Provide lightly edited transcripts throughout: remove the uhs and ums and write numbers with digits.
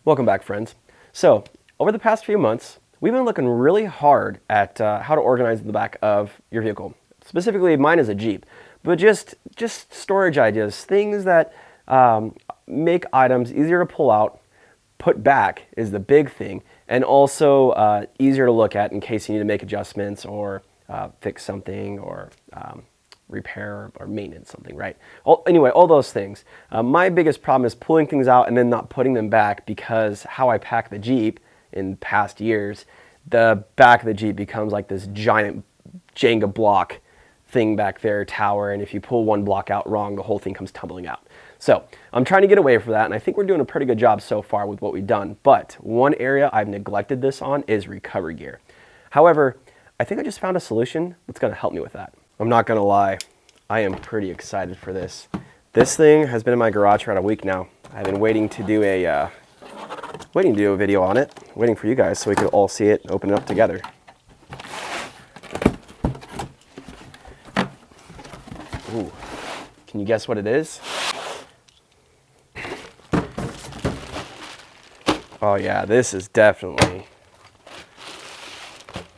Welcome back, friends. So, over the past few months, we've been looking really hard at how to organize the back of your vehicle. Specifically, mine is a Jeep, but just storage ideas, things that make items easier to pull out, put back is the big thing, and also easier to look at in case you need to make adjustments or fix something or repair or maintenance something, right? Anyway, all those things. My biggest problem is pulling things out and then not putting them back, because how I pack the Jeep in past years, the back of the Jeep becomes like this giant Jenga block thing back there, tower, and if you pull one block out wrong, the whole thing comes tumbling out. So I'm trying to get away from that, and I think we're doing a pretty good job so far with what we've done. But one area I've neglected this on is recovery gear. However, I think I just found a solution that's going to help me with that. I'm not going to lie, I am pretty excited for this. This thing has been in my garage for about a week now. I've been waiting to do a video on it, waiting for you guys so we can all see it and open it up together. Ooh, can you guess what it is? Oh yeah, this is definitely,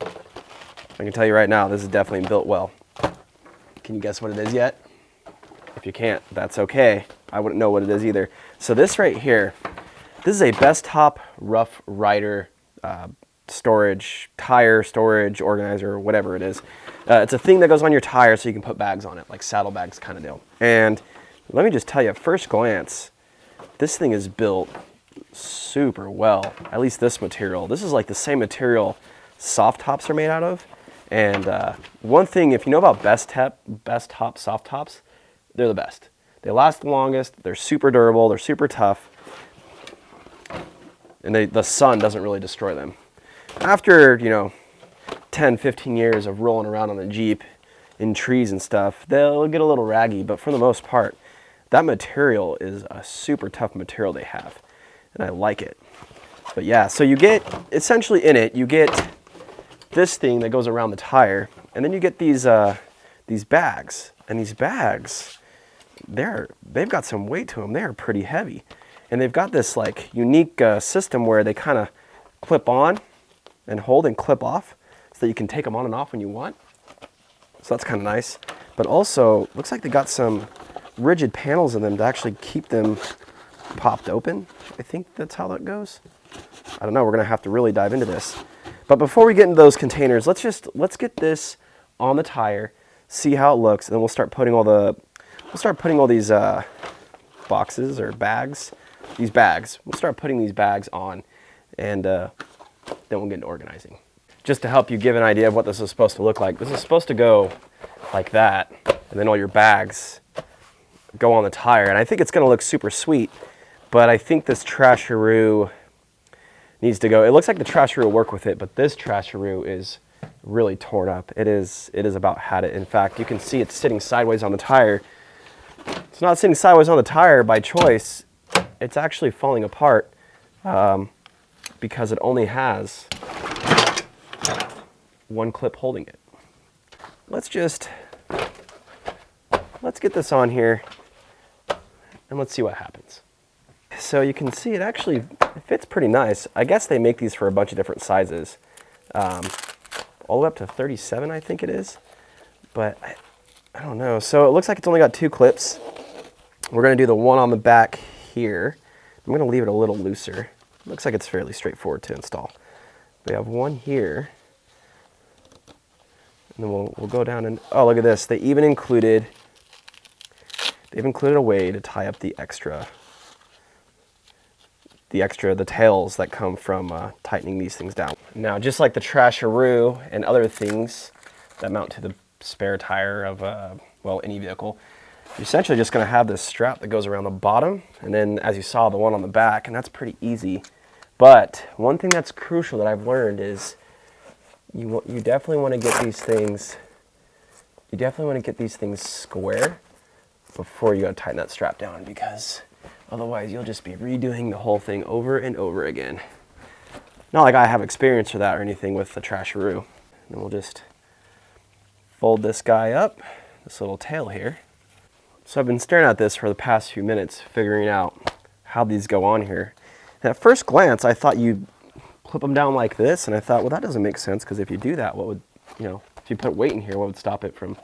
I can tell you right now, this is definitely built well. Can you guess what it is yet? If you can't, that's okay. I wouldn't know what it is either. So this right here, this is a Bestop RoughRider storage, tire storage organizer, whatever it is. It's a thing that goes on your tire so you can put bags on it, like saddlebags kind of deal. And let me just tell you, at first glance, this thing is built super well. At least this material. This is like the same material soft tops are made out of. And one thing, if you know about Bestop soft tops, they're the best. They last the longest, they're super durable, they're super tough, and the sun doesn't really destroy them. After, 10, 15 years of rolling around on the Jeep in trees and stuff, they'll get a little raggy, but for the most part, that material is a super tough material they have, and I like it. But yeah, so you get, essentially in it, you get this thing that goes around the tire, and then you get these bags, and these bags, they've got some weight to them. They're pretty heavy, and they've got this like unique system where they kind of clip on and hold and clip off, so that you can take them on and off when you want. So that's kind of nice. But also, looks like they got some rigid panels in them to actually keep them popped open. I think that's how that goes. I don't know. We're gonna have to really dive into this. But before we get into those containers, let's get this on the tire, see how it looks, and then we'll start putting all these boxes or bags, these bags. We'll start putting these bags on, and then we'll get into organizing. Just to help you give an idea of what this is supposed to look like, this is supposed to go like that, and then all your bags go on the tire. And I think it's going to look super sweet, but I think this trasheroo needs to go. It looks like the trasheroo will work with it, but this trasheroo is really torn up. It is about had it. In fact, you can see it's sitting sideways on the tire. It's not sitting sideways on the tire by choice. It's actually falling apart because it only has one clip holding it. Let's get this on here and let's see what happens. So you can see it actually fits pretty nice. I guess they make these for a bunch of different sizes. All the way up to 37, I think it is. But I don't know. So it looks like it's only got two clips. We're going to do the one on the back here. I'm going to leave it a little looser. Looks like it's fairly straightforward to install. We have one here. And then we'll go down and, oh, look at this. They've included a way to tie up the tails that come from tightening these things down. Now, just like the trasheroo and other things that mount to the spare tire of, any vehicle, you're essentially just going to have this strap that goes around the bottom, and then, as you saw, the one on the back, and that's pretty easy. But one thing that's crucial that I've learned is you definitely want to get these things. You definitely want to get these things square before you go tighten that strap down, because otherwise you'll just be redoing the whole thing over and over again. Not like I have experience for that or anything with the trasheroo. And we'll just fold this guy up, this little tail here. So I've been staring at this for the past few minutes, figuring out how these go on here. And at first glance, I thought you'd clip them down like this, and I thought, well, that doesn't make sense, because if you do that, what would, you know, if you put weight in here, what would stop it from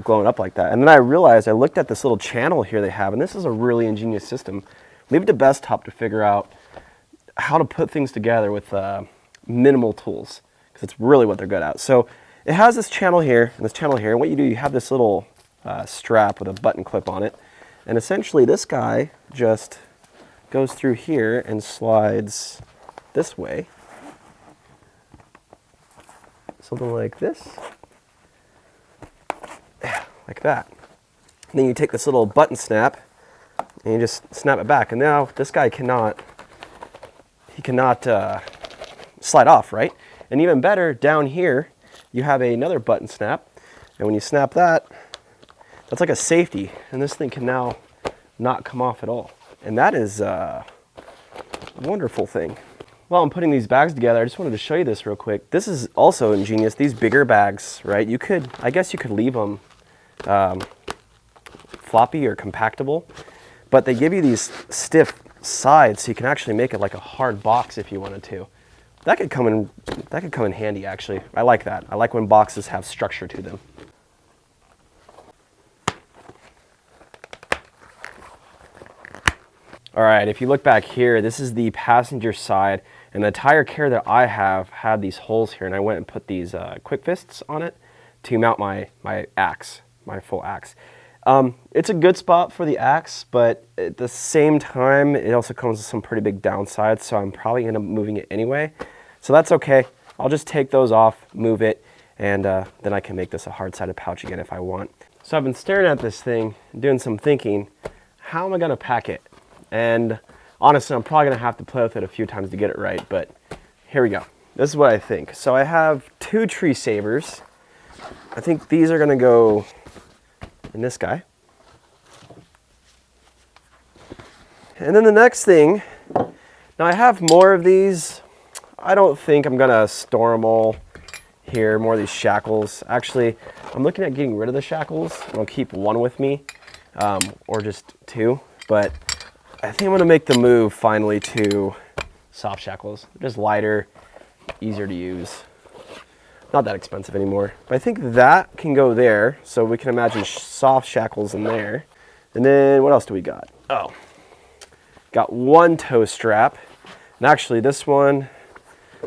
glowing up like that? And then I realized, I looked at this little channel here they have, and this is a really ingenious system. Leave it to Bestop to figure out how to put things together with minimal tools, because it's really what they're good at. So it has this channel here and this channel here, and what you do, you have this little strap with a button clip on it, and essentially this guy just goes through here and slides this way, something like this, like that. And then you take this little button snap and you just snap it back, and now this guy cannot slide off, right? And even better, down here you have another button snap, and when you snap that, that's like a safety, and this thing can now not come off at all. And that is a wonderful thing. While I'm putting these bags together, I just wanted to show you this real quick. This is also ingenious. These bigger bags, right? You could, I guess you could leave them floppy or compactable, but they give you these stiff sides, so you can actually make it like a hard box if you wanted to. That could come in handy, actually. I like that. I like when boxes have structure to them. All right, if you look back here, this is the passenger side, and the tire carrier that I have had these holes here, and I went and put these quick fists on it to mount my axe, my full axe. It's a good spot for the axe, but at the same time, it also comes with some pretty big downsides, so I'm probably gonna end up moving it anyway. So that's okay. I'll just take those off, move it, and then I can make this a hard-sided pouch again if I want. So I've been staring at this thing, doing some thinking, how am I gonna pack it? And honestly, I'm probably gonna have to play with it a few times to get it right, but here we go. This is what I think. So I have 2 tree savers. I think these are gonna go in this guy. And then the next thing, now I have more of these. I don't think I'm gonna store them all here, more of these shackles. Actually, I'm looking at getting rid of the shackles. I'll keep one with me, or just 2, but I think I'm gonna make the move finally to soft shackles. They're just lighter, easier to use. Not that expensive anymore. But I think that can go there, so we can imagine soft shackles in there. And then what else do we got? Oh, got 1 toe strap. And actually this one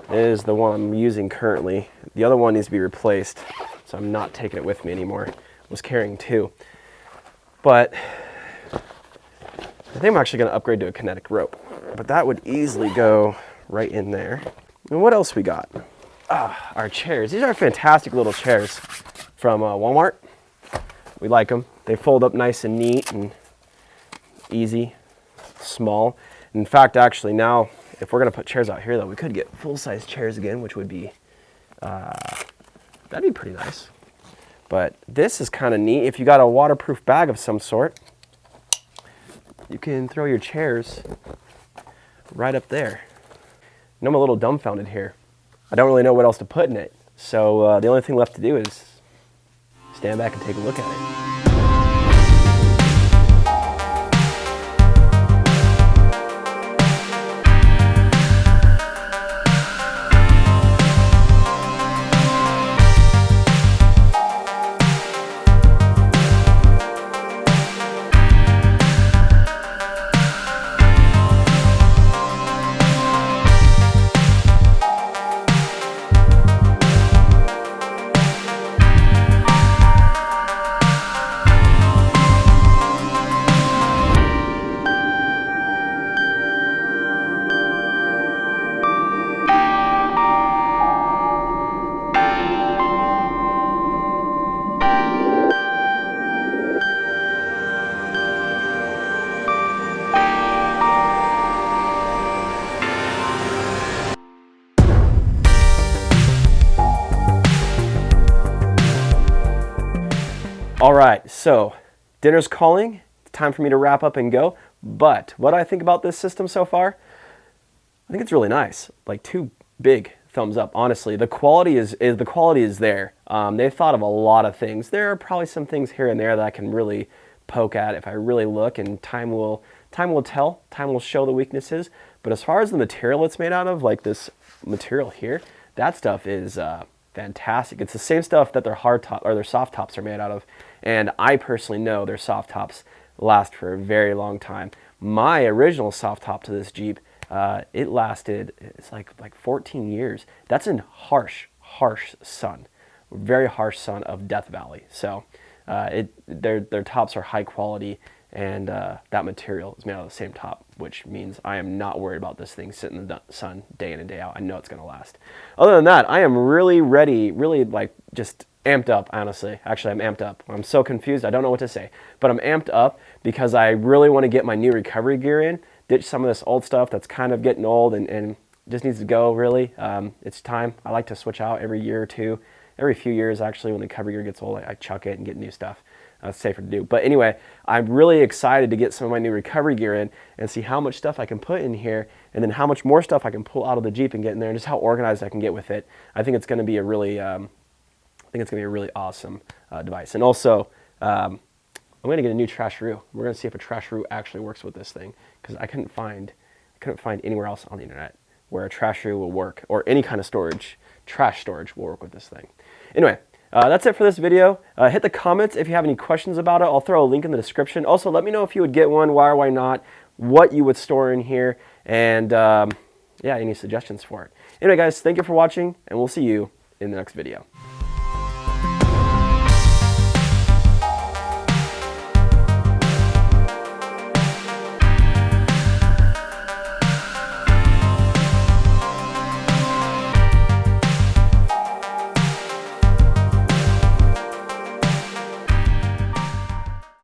is the one I'm using currently. The other one needs to be replaced, so I'm not taking it with me anymore. I was carrying 2. But I think I'm actually gonna upgrade to a kinetic rope, but that would easily go right in there. And what else we got? Our chairs. These are fantastic little chairs from Walmart. We like them. They fold up nice and neat and easy, small. In fact, actually now, if we're gonna put chairs out here though, we could get full-size chairs again, which would be, that'd be pretty nice. But this is kind of neat. If you got a waterproof bag of some sort, you can throw your chairs right up there. And I'm a little dumbfounded here. I don't really know what else to put in it. So the only thing left to do is stand back and take a look at it. All right, so dinner's calling. It's time for me to wrap up and go. But what do I think about this system so far? I think it's really nice. Like 2 big thumbs up, honestly. The quality is there. They've thought of a lot of things. There are probably some things here and there that I can really poke at if I really look, and time will Time will tell, time will show the weaknesses, but as far as the material it's made out of, like this material here, that stuff is fantastic. It's the same stuff that their hard top or their soft tops are made out of, and I personally know their soft tops last for a very long time. My original soft top to this Jeep, it lasted, it's like 14 years. That's in harsh sun, very harsh sun of Death Valley. So their tops are high quality, and that material is made out of the same top, which means I am not worried about this thing sitting in the sun day in and day out. I know it's going to last. Other than that, I am really ready, really like just amped up, honestly. Actually, I'm amped up. I'm so confused. I don't know what to say, but I'm amped up because I really want to get my new recovery gear in, ditch some of this old stuff that's kind of getting old and just needs to go, really. It's time. I like to switch out every year or two. Every few years, actually, when the recovery gear gets old, I chuck it and get new stuff. It's safer to do. But anyway, I'm really excited to get some of my new recovery gear in and see how much stuff I can put in here, and then how much more stuff I can pull out of the Jeep and get in there, and just how organized I can get with it. I think it's going to be a really, awesome device. And also, I'm going to get a new trash roo. We're going to see if a trash roo actually works with this thing, because I couldn't find anywhere else on the internet where a trash roo will work, or any kind of storage, trash storage will work with this thing. Anyway. That's it for this video. Hit the comments if you have any questions about it. I'll throw a link in the description. Also, let me know if you would get one, why or why not, what you would store in here, and yeah, any suggestions for it. Anyway, guys, thank you for watching, and we'll see you in the next video.